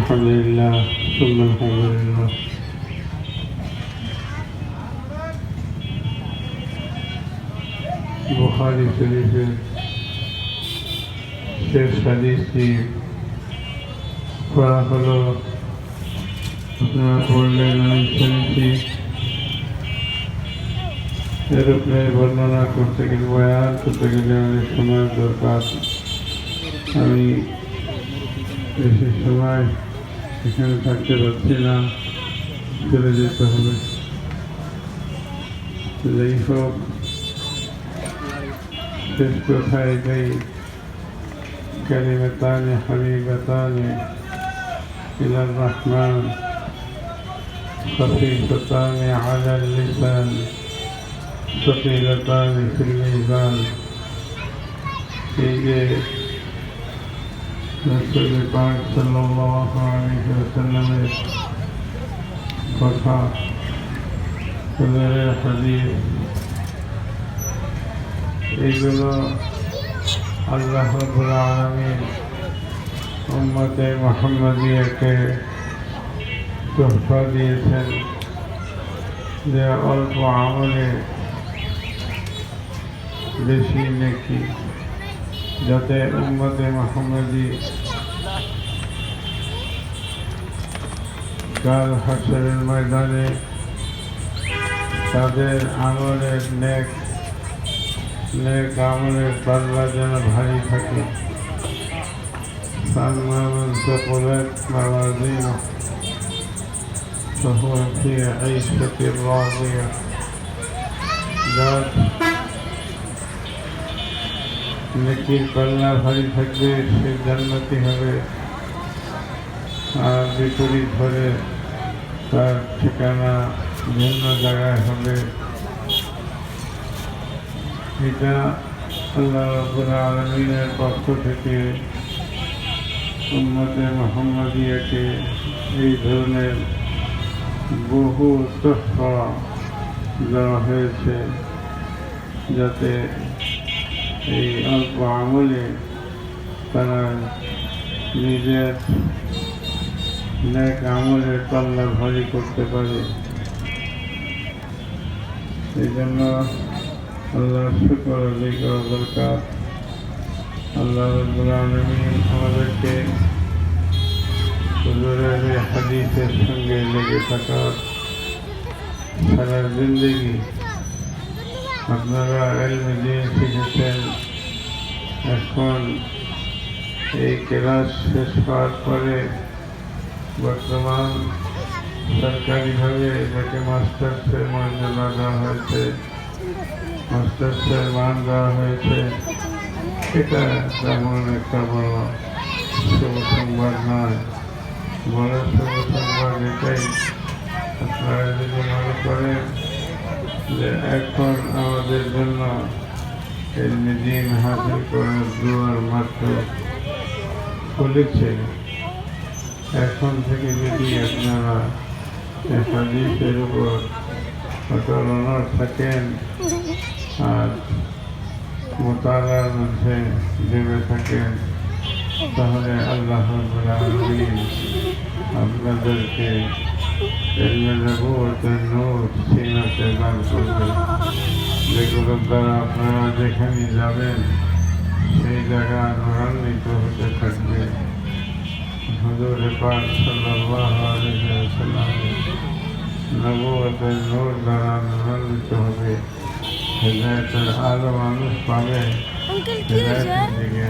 الحمد لله ثم الحمد لله বুখারী শরীফের শেষ হাদিসটি পড়া হলো। আপনারা পড়লেন, আমি শুনেছি। এরূপে বর্ণনা করতে গেলে, বয়ান করতে গেলে অনেক সময় দরকার। আমি বেশি সময় এখানে থাকতে পারছি না, চলে যেতে হবে। যাই হোক, শেষ কথায় এটাই, কালিমাতানি হাবিবাতানি ইলার রহমান খফীফাতানি আলাল লিসান সকিলাতানি ফিল মিজান। এই যে রাসূল পাক সাল্লাল্লাহু আলাইহি ওয়াসাল্লামের কথা, তাদের হাদিস, এইগুলো আল্লাহ রাব্বুল আলামিন উম্মতে মুহাম্মাদিয়াকে তোহফা দিয়েছেন, যে অল্প আমলে বেশি নেকি, যাতে উম্মতে মুহাম্মাদি কাল হাশরের ময়দানে তাদের আমলের নেক আমলের পাল্লা যেন ভারী থাকে। فأما من ثقلت موازينه فهو في عيشة راضية। যার নেকির পাল্লা ভারী থাকবে সে জান্নাতি হবে, আর বিপরীত হলে তার ঠিকানা ভিন্ন জায়গায় হবে। এটা আল্লাহ রাব্বুল আলামিনের পক্ষ থেকে উম্মতে মুহাম্মাদিয়াকে এই ধরনের বহু তোহফা দেওয়া হয়েছে, যাতে এই অল্প আমলে তারা নিজের নেক আমলের পাল্লা ভারী করতে পারে। এই জন্য আল্লাহর শুকর আদায় করা দরকার। আল্লাহ রাব্বুল আলামিন আমাদেরকে হুজুরের এই হাদিসের সঙ্গে লেগে থাকার সারা জিন্দেগি। আপনারা ইলমে দ্বীন শিখেছেন, এখন এই ক্লাস শেষ হওয়ার পরে বর্তমান সরকারিভাবে এটাকে মাস্টার্সের মর্যাদা দেওয়া হয়েছে, মাস্টার্সের মান দেওয়া হয়েছে। এটা তেমন একটা বড় শুভ সংবাদ নয়। বড় শুভ সংবাদ এটাই, আপনারা যদি মনে করেন যে এখন আমাদের জন্য ইলমে দ্বীন হাসিল করার দুয়ার মাত্র খুলেছে, এখন থেকে যদি আপনারা এই হাদিসের উপর অটল অনড় থাকেন আর মুতালার মধ্যে ডুবে থাকেন, তাহলে আল্লাহ রাব্বুল আলামিন আপনাদেরকে ইলমে নবুওয়াতের নূর সিনাতে দান করবেন, যেগুলোর দ্বারা আপনারা যেখানে যাবেন সেই জায়গা নূরান্বিত হতে থাকবে। হুজুর পাক সাল্লাল্লাহু আলাইহি ওয়াসাল্লামের নবুওয়াতের নূর দ্বারা নূরান্বিত হবে, হেদায়েতের আলো মানুষ পাবে, হেদায়েতের দিকে